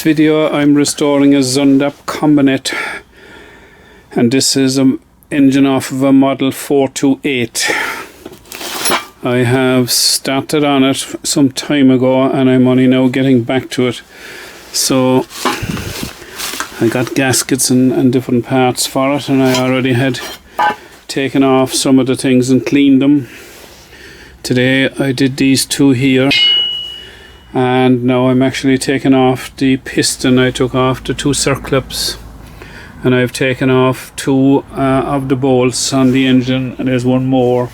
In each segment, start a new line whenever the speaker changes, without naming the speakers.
next video I'm restoring a Zundapp Combinette, and this is an engine off of a model 428. I have started on it some time ago and I'm only now getting back to it. So I got gaskets and different parts for it, and I already had taken off some of the things and cleaned them. Today I did these two here, and now I'm actually taking off the piston. I took off the two circlips and I've taken off two of the bolts on the engine, and there's one more,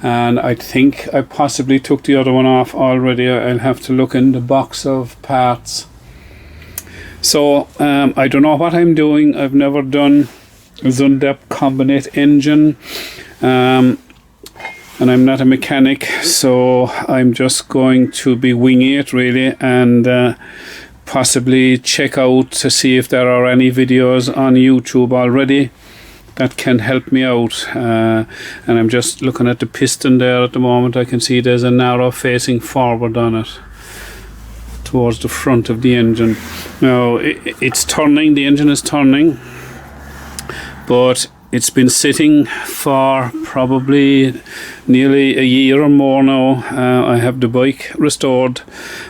and I think I possibly took the other one off already. I'll have to look in the box of parts. So I don't know what I'm doing. I've never done a Zundapp Combinette engine, and I'm not a mechanic, so I'm just going to be winging it really, and possibly check out to see if there are any videos on YouTube already that can help me out. And I'm just looking at the piston there at the moment. I can see there's a narrow facing forward on it towards the front of the engine. Now it's turning, the engine is turning, but it's been sitting for probably nearly a year or more now. I have the bike restored,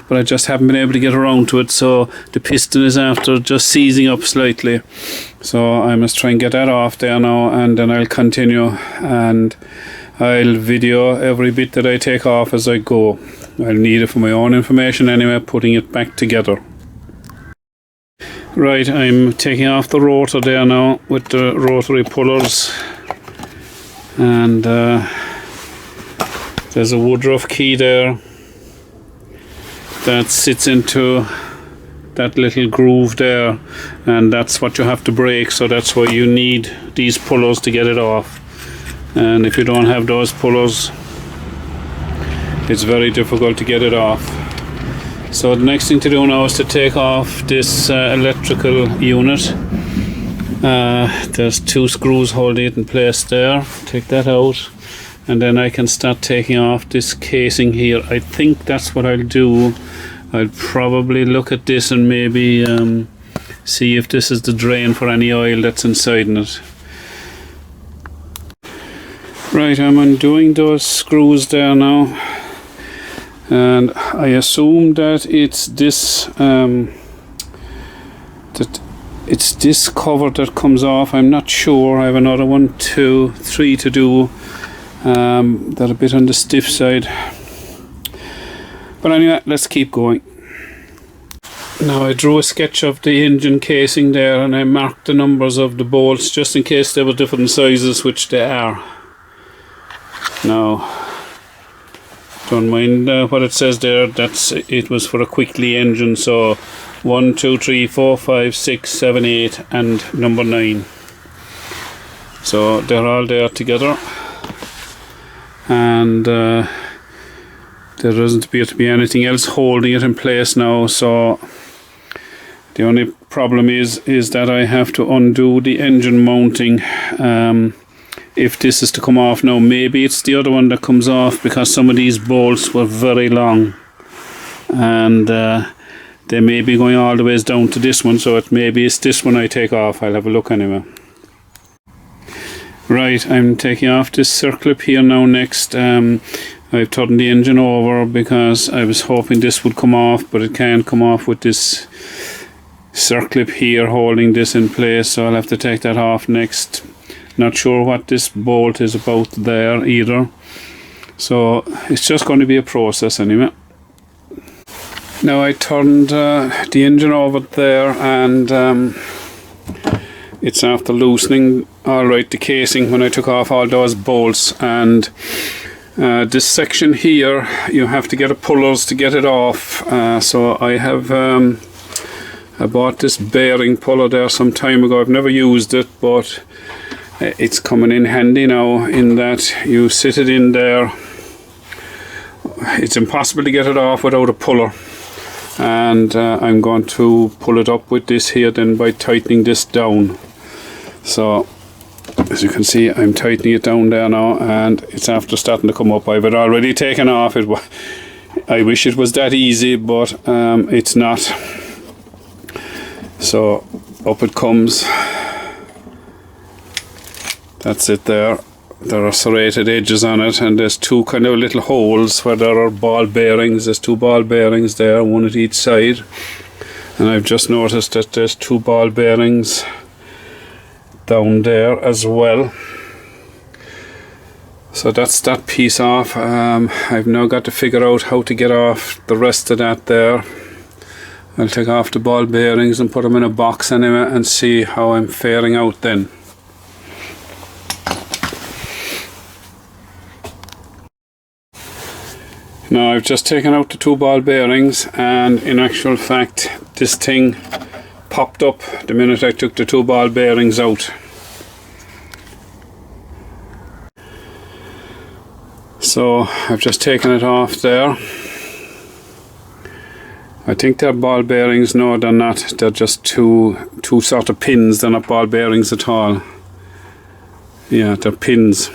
but I just haven't been able to get around to it, so the piston is after just seizing up slightly. So I must try and get that off there now, and then I'll continue, and I'll video every bit that I take off as I go. I'll need it for my own information anyway, putting it back together. Right, I'm taking off the rotor there now with the rotary pullers, and there's a Woodruff key there that sits into that little groove there, and that's what you have to break, so that's why you need these pullers to get it off. And if you don't have those pullers, it's very difficult to get it off. So the next thing to do now is to take off this electrical unit. There's two screws holding it in place there. Take that out, and then I can start taking off this casing here. I think that's what I'll do. I'll probably look at this and maybe see if this is the drain for any oil that's inside in it. Right, I'm undoing those screws there now, and I assume that it's this this cover that comes off. I'm not sure. I have another 1, 2, 3 to do. They're a bit on the stiff side, but anyway, let's keep going. Now I drew a sketch of the engine casing there, and I marked the numbers of the bolts just in case they were different sizes, which they are. Now don't mind what it says there. It was for a Quickly engine, so 1, 2, 3, 4, 5, 6, 7, 8 and number 9. So they're all there together, and there doesn't appear to be anything else holding it in place now. So the only problem is that I have to undo the engine mounting. If this is to come off now, maybe it's the other one that comes off, because some of these bolts were very long, and they may be going all the way down to this one, so maybe it's this one I take off. I'll have a look anyway. Right, I'm taking off this circlip here now next. I've turned the engine over because I was hoping this would come off, but it can't come off with this circlip here holding this in place, so I'll have to take that off next. Not sure what this bolt is about there either, so it's just going to be a process anyway. Now I turned the engine over there, and it's after loosening alright the casing when I took off all those bolts, and this section here you have to get a pullers to get it off. So I have I bought this bearing puller there some time ago. I've never used it, but it's coming in handy now, in that you sit it in there. It's impossible to get it off without a puller, and I'm going to pull it up with this here then by tightening this down. So as you can see, I'm tightening it down there now, and it's after starting to come up. I've already taken off it. I wish it was that easy, but it's not. So up it comes. That's it there. There are serrated edges on it, and there's two kind of little holes where there are ball bearings. There's two ball bearings there, one at each side. And I've just noticed that there's two ball bearings down there as well. So that's that piece off. I've now got to figure out how to get off the rest of that there. I'll take off the ball bearings and put them in a box anyway and see how I'm faring out then. Now I've just taken out the two ball bearings, and in actual fact this thing popped up the minute I took the two ball bearings out. So I've just taken it off there. I think they're ball bearings. No, they're not. They're just two sort of pins. They're not ball bearings at all. Yeah, they're pins.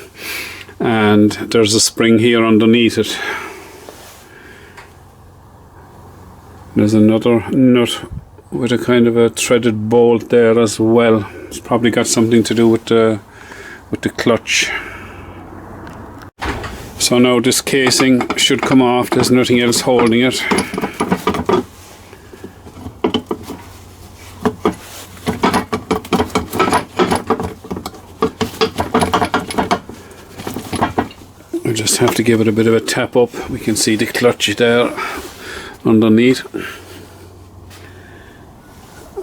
And there's a spring here underneath it. There's another nut with a kind of a threaded bolt there as well. It's probably got something to do with the clutch. So now this casing should come off. There's nothing else holding it. I just have to give it a bit of a tap up. We can see the clutch there underneath.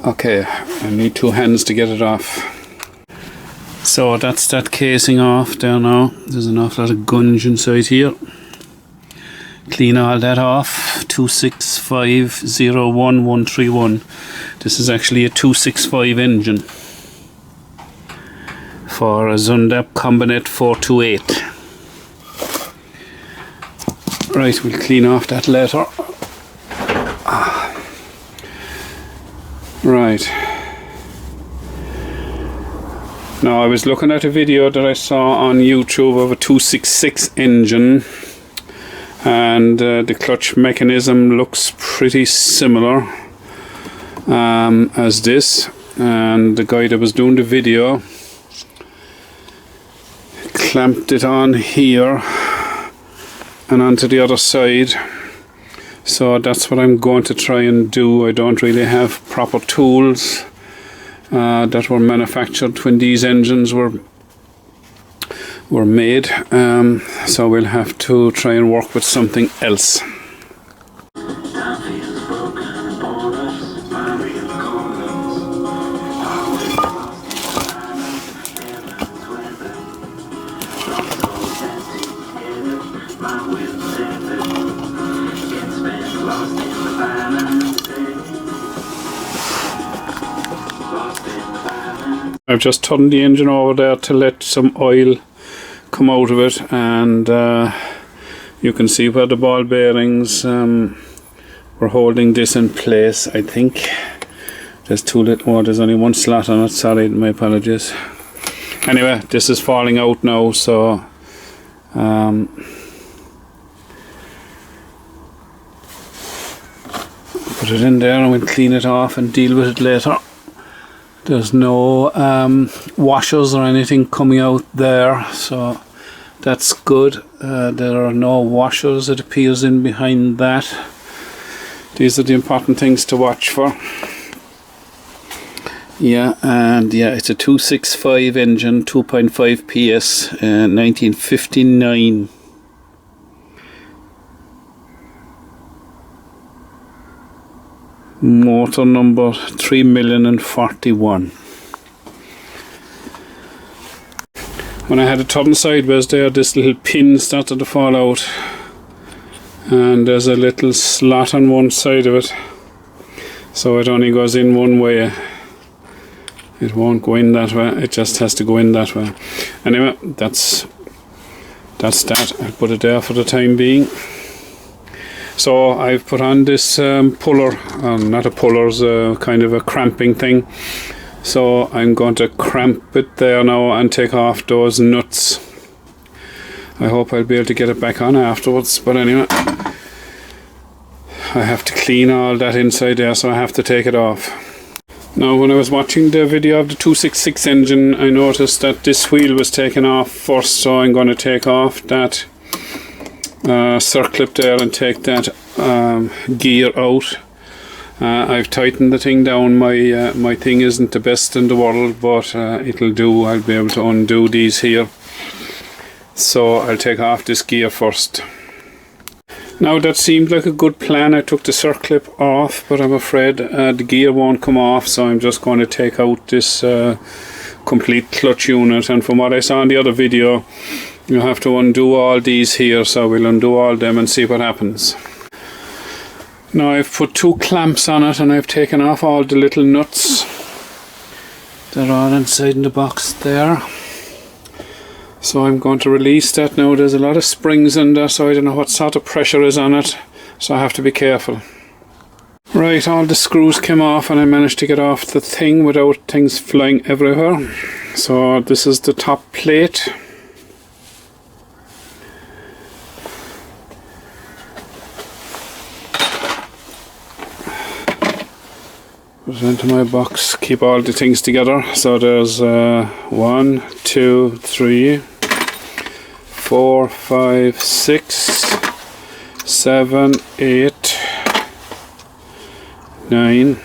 Okay, I need two hands to get it off. So that's that casing off there now. There's an awful lot of gunge inside here. Clean all that off. 2650131. This is actually a 265 engine for a Zundapp Combinette 428. Right, we'll clean off that later. Right. Now I was looking at a video that I saw on YouTube of a 266 engine, and the clutch mechanism looks pretty similar as this, and the guy that was doing the video clamped it on here and onto the other side. So that's what I'm going to try and do. I don't really have proper tools that were manufactured when these engines were made, so we'll have to try and work with something else. I've just turned the engine over there to let some oil come out of it, and you can see where the ball bearings were holding this in place. I think there's too little. Oh, there's only one slot on it. Sorry, my apologies. Anyway, this is falling out now, so put it in there and we'll clean it off and deal with it later. There's no washers or anything coming out there, so that's good. There are no washers, it appears, in behind that. These are the important things to watch for. Yeah, and yeah, it's a 265 engine, 2.5 PS, 1959. Motor number 3,041,000. When I had it turned sideways there, this little pin started to fall out, and there's a little slot on one side of it, so it only goes in one way. It won't go in that way, it just has to go in that way. Anyway, that's that. I'll put it there for the time being. So I've put on this puller, not a puller, it's a kind of a cramping thing. So I'm going to cramp it there now and take off those nuts. I hope I'll be able to get it back on afterwards, but anyway, I have to clean all that inside there, so I have to take it off. Now when I was watching the video of the 266 engine, I noticed that this wheel was taken off first, so I'm going to take off that circlip there and take that gear out. I've tightened the thing down. My thing isn't the best in the world, but it'll do. I'll be able to undo these here. So I'll take off this gear first. Now that seemed like a good plan. I took the circlip off, but I'm afraid the gear won't come off, so I'm just going to take out this complete clutch unit. And from what I saw in the other video, you have to undo all these here, so we'll undo all them and see what happens. Now I've put 2 clamps on it and I've taken off all the little nuts. They're all inside in the box there. So I'm going to release that now. There's a lot of springs in there, so I don't know what sort of pressure is on it, so I have to be careful. Right, all the screws came off and I managed to get off the thing without things flying everywhere. So this is the top plate. Put it into my box, keep all the things together. So there's 1, 2, 3, 4, 5, 6, 7, 8, 9,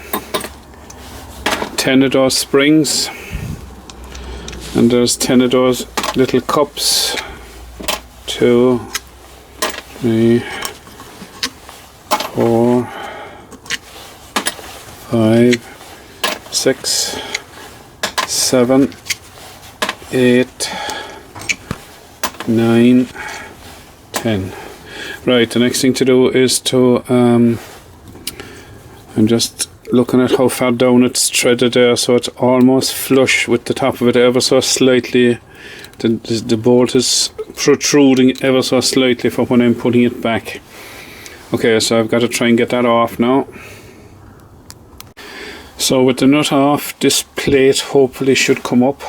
10 of those springs, and there's 10 of those little cups. 2, 3, 4, 5, 6, 7, 8, 9, 10. Right, the next thing to do is to I'm just looking at how far down it's threaded there, so it's almost flush with the top of it ever so slightly. The bolt is protruding ever so slightly from when I'm putting it back. Okay, so I've got to try and get that off now. So with the nut off, this plate hopefully should come up.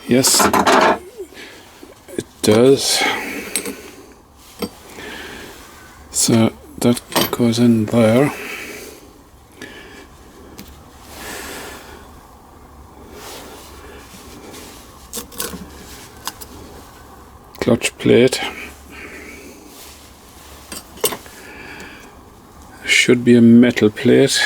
Yes, it does. So that goes in there. Clutch plate. Should be a metal plate.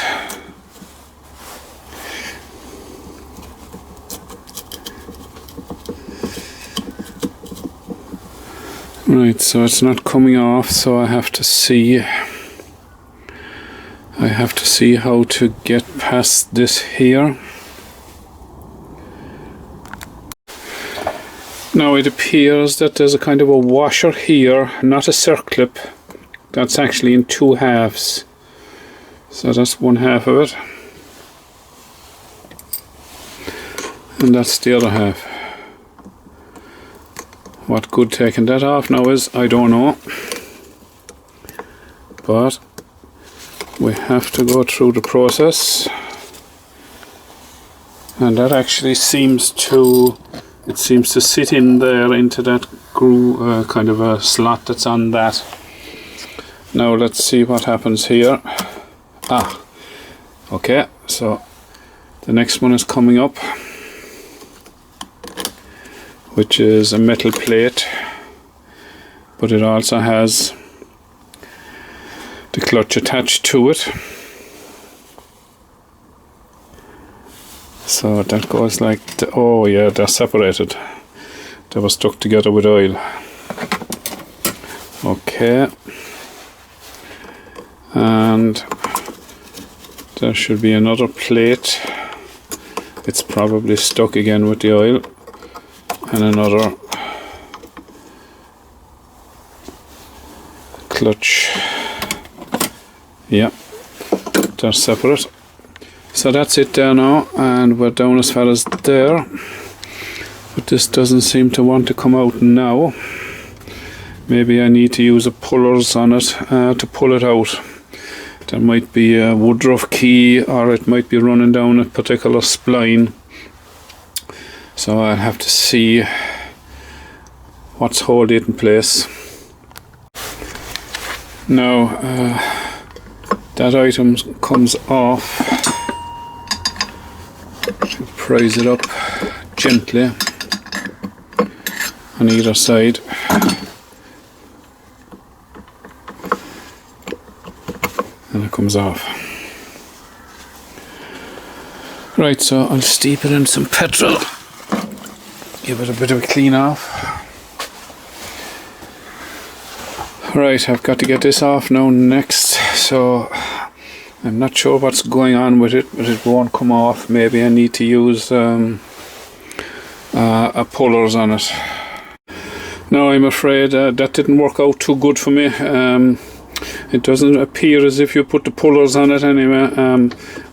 Right, so it's not coming off, so I have to see how to get past this here. Now it appears that there's a kind of a washer here, not a circlip. That's actually in 2 halves. So that's 1 half of it. And that's the other half. What good taking that off now is, I don't know. But we have to go through the process. And that actually seems to sit in there into that groove, kind of a slot that's on that. Now let's see what happens here. Okay, so the next one is coming up, which is a metal plate, but it also has the clutch attached to it. So that goes like, oh yeah, they're separated. They were stuck together with oil. Okay. And there should be another plate. It's probably stuck again with the oil. And another clutch. Yeah, they're separate. So that's it there now, and we're down as far as there. But this doesn't seem to want to come out now. Maybe I need to use a pullers on it to pull it out. There might be a Woodruff key, or it might be running down a particular spline. So I'll have to see what's holding it in place. Now that item comes off. Prise it up gently on either side. And it comes off. Right, so I'll steep it in some petrol. Give it a bit of a clean off. Right, I've got to get this off now next. So I'm not sure what's going on with it, but it won't come off. Maybe I need to use a pullers on it. No, I'm afraid that didn't work out too good for me. It doesn't appear as if you put the pullers on it anyway.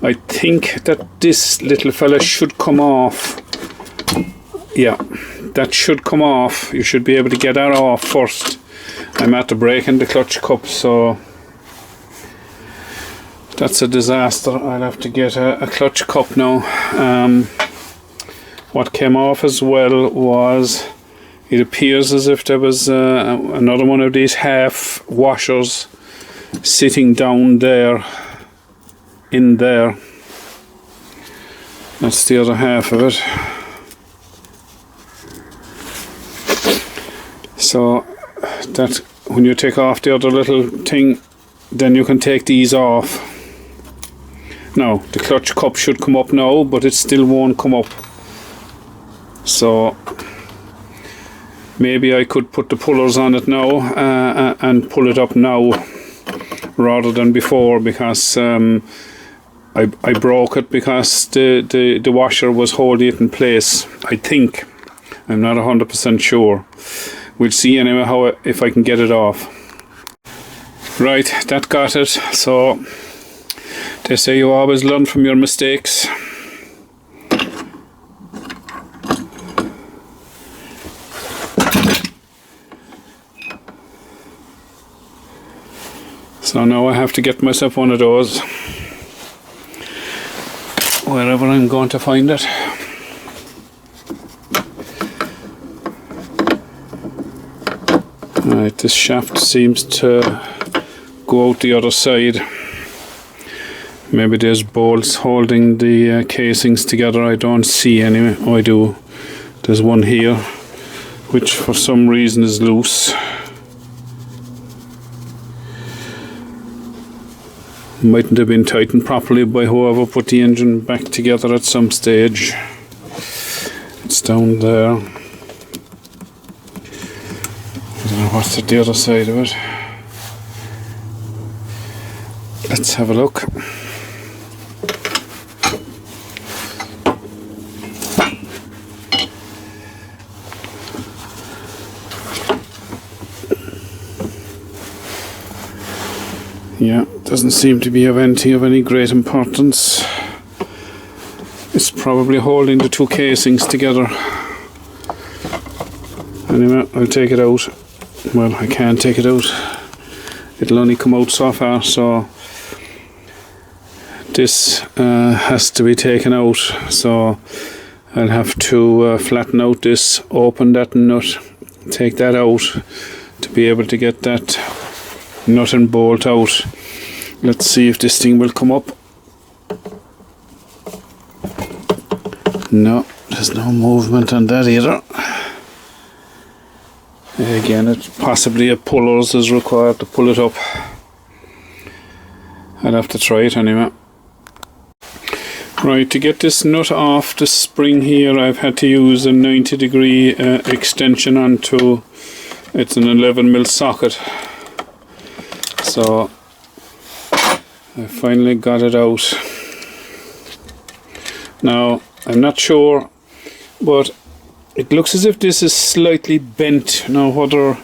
I think that this little fella should come off. Yeah, that should come off. You should be able to get that off first. I'm at the brake and the clutch cup, so that's a disaster. I'll have to get a clutch cup now. What came off as well was, it appears as if there was another one of these half washers sitting down there, in there. That's the other half of it. So that when you take off the other little thing, then you can take these off. Now the clutch cup should come up now, but it still won't come up. So maybe I could put the pullers on it now and pull it up now rather than before, because I broke it because the washer was holding it in place, I think. I'm not 100% sure. We'll see anyway if I can get it off. Right, that got it. So they say you always learn from your mistakes. So now I have to get myself one of those, wherever I'm going to find it. Right, this shaft seems to go out the other side. Maybe there's bolts holding the casings together. I don't see any. Oh, I do. There's one here, which for some reason is loose. Mightn't have been tightened properly by whoever put the engine back together at some stage. It's down there. I don't know what's at the other side of it. Let's have a look. Yeah, doesn't seem to be of anything of any great importance. It's probably holding the two casings together. Anyway, I'll take it out. Well, I can't take it out. It'll only come out so far, so this has to be taken out. So I'll have to flatten out this, open that nut, take that out to be able to get that nut and bolt out. Let's see if this thing will come up. No, there's no movement on that either. Again, it's possibly a pullers is required to pull it up. I'll have to try it anyway. Right, to get this nut off the spring here, I've had to use a 90-degree extension onto, it's an 11mm socket. So I finally got it out. Now I'm not sure, but it looks as if this is slightly bent. Now whether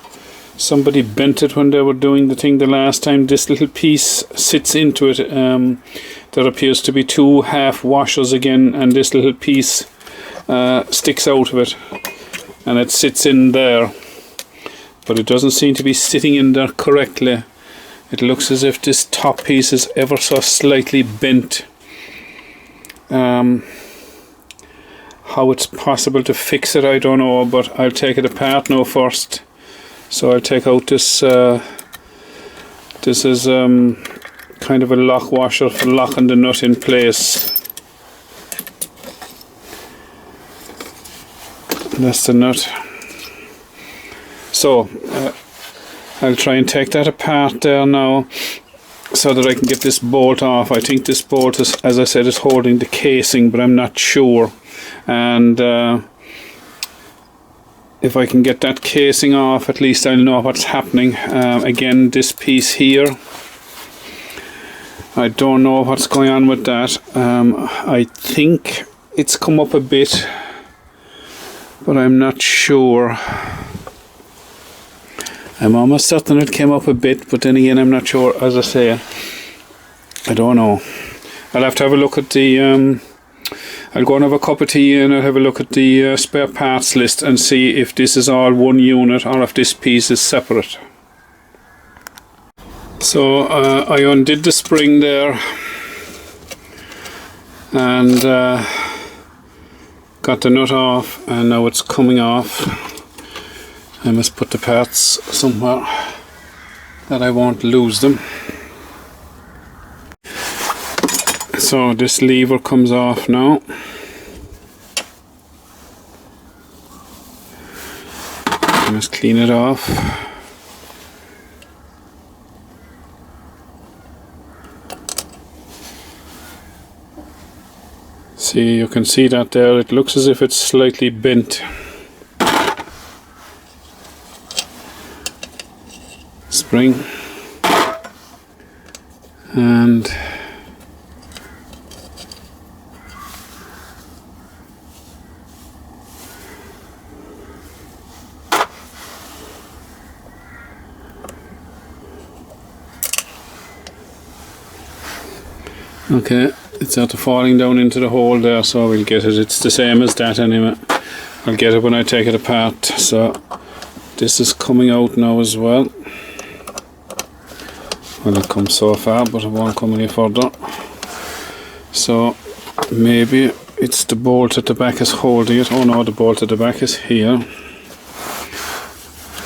somebody bent it when they were doing the thing the last time, this little piece sits into it. There appears to be two half washers again, and this little piece sticks out of it and it sits in there, but it doesn't seem to be sitting in there correctly. It looks as if this top piece is ever so slightly bent. How it's possible to fix it, I don't know, but I'll take it apart now first. So I'll take out this, this is kind of a lock washer for locking the nut in place. That's the nut. So I'll try and take that apart there now, so that I can get this bolt off. I think this bolt is, as I said, is holding the casing, but I'm not sure. And if I can get that casing off, at least I'll know what's happening. Again, this piece here, I don't know what's going on with that. I think it's come up a bit, but I'm not sure. I'm almost certain it came up a bit, but then again I'm not sure. As I say, I don't know. I'll have to have a look at the I'll go and have a cup of tea and I'll have a look at the spare parts list and see if this is all one unit or if this piece is separate. So I undid the spring there and got the nut off, and now it's coming off. I must put the parts somewhere that I won't lose them. So this lever comes off now. I must clean it off. See, you can see that there. It looks as if it's slightly bent. Spring. And okay, it's after falling down into the hole there, so we'll get it. It's the same as that anyway. I'll get it when I take it apart. So this is coming out now as well. Well, it comes so far, but it won't come any further. So maybe it's the bolt at the back is holding it. Oh no, the bolt at the back is here.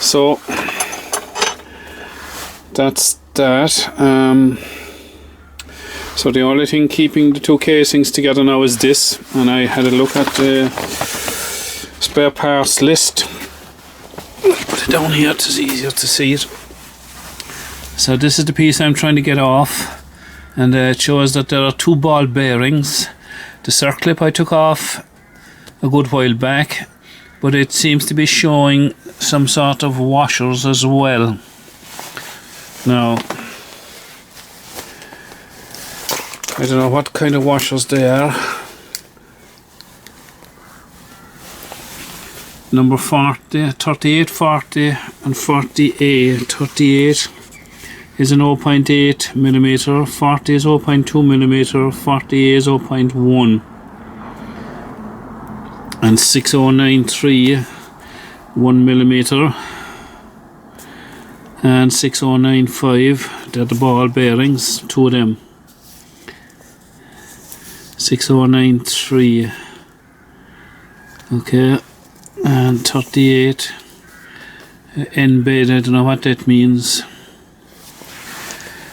So that's that. So the only thing keeping the two casings together now is this, and I had a look at the spare parts list. I'll put it down here, it's easier to see it. So this is the piece I'm trying to get off, and it shows that there are two ball bearings. The circlip I took off a good while back, but it seems to be showing some sort of washers as well. Now, I don't know what kind of washers they are. Number 40, 38, 40 and 40A. 38 is an 0.8 millimeter, 40 is 0.2 millimeter, 40A is 0.1, and 6093 1 millimeter, and 6095, they're the ball bearings, two of them. 6093, okay, and 38 N-bed, I don't know what that means.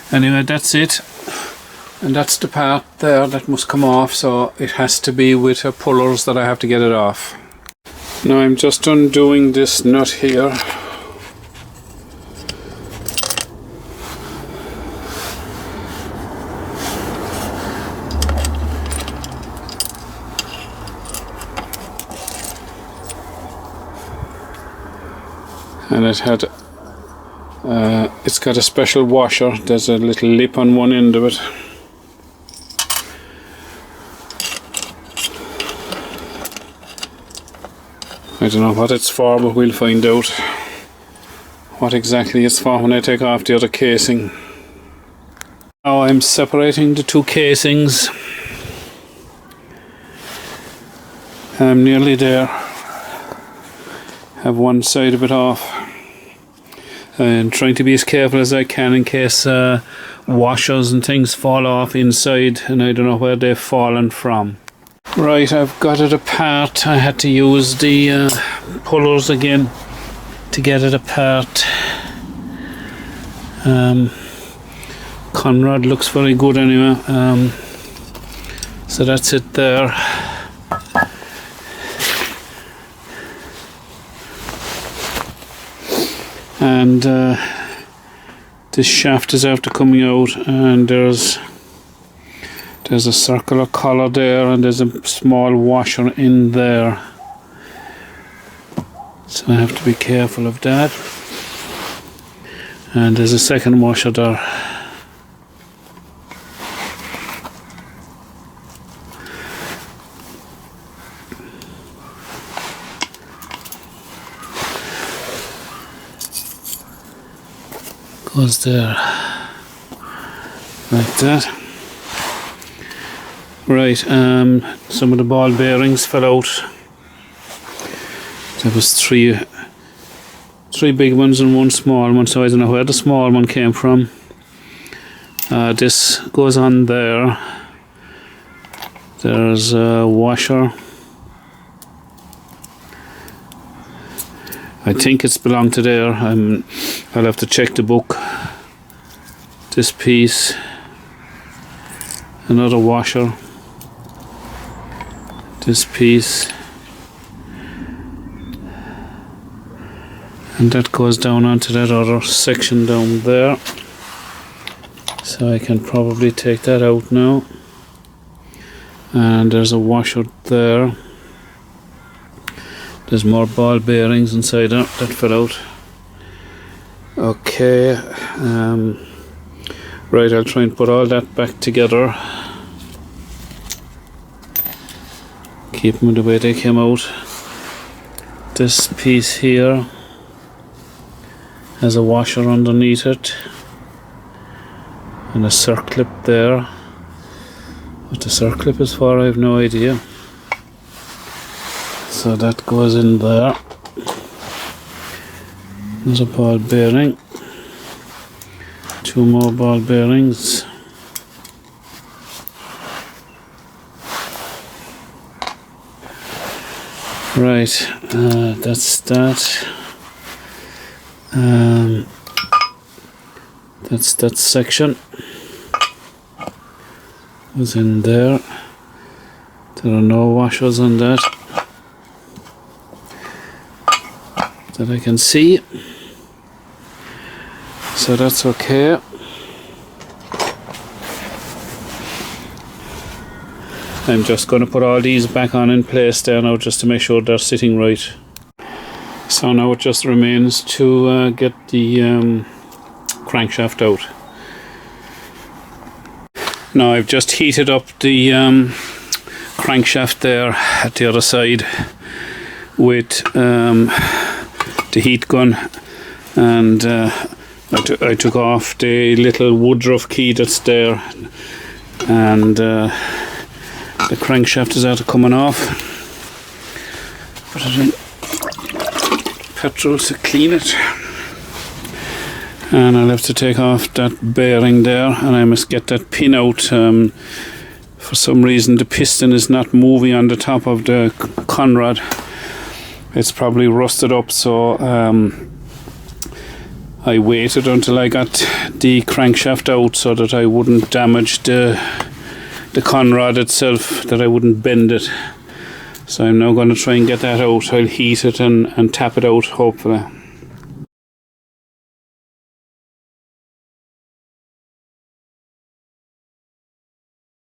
Anyway, that's it, and that's the part there that must come off, so it has to be with pullers that I have to get it off. Now I'm just undoing this nut here. And it had it's got a special washer. There's a little lip on one end of it. I don't know what it's for, but we'll find out what exactly it's for when I take off the other casing. Now I'm separating the two casings. I'm nearly there. Have one side of it off. I'm trying to be as careful as I can in case washers and things fall off inside, and I don't know where they've fallen from. Right, I've got it apart. I had to use the pullers again to get it apart. conrod looks very good anyway. So that's it there. And this shaft is after coming out, and there's a circular collar there, and there's a small washer in there, so I have to be careful of that. And there's a second washer there. Goes there like that. Right, some of the ball bearings fell out. There was three big ones and one small one, so I don't know where the small one came from. This goes on there. There's a washer. I think it's belonged to there. I'll have to check the book. This piece, another washer. This piece, and that goes down onto that other section down there, so I can probably take that out now. And there's a washer there. There's more ball bearings inside that fell out. Okay, right, I'll try and put all that back together. Keep them the way they came out. This piece here has a washer underneath it and a circlip there. What the circlip is for, I have no idea. So that goes in there. There's a ball bearing. Two more ball bearings. Right, that's that. That's that section. Was in there. There are no washers on that I can see. So that's okay. I'm just going to put all these back on in place there now, just to make sure they're sitting right. So now it just remains to get the crankshaft out. Now I've just heated up the crankshaft there at the other side with the heat gun, and I took off the little woodruff key that's there, and the crankshaft is out coming off. Put it in petrol to clean it, and I'll have to take off that bearing there, and I must get that pin out. For some reason the piston is not moving on the top of the conrod. It's probably rusted up, so I waited until I got the crankshaft out so that I wouldn't damage the conrod itself, that I wouldn't bend it. So I'm now going to try and get that out. I'll heat it and tap it out, hopefully.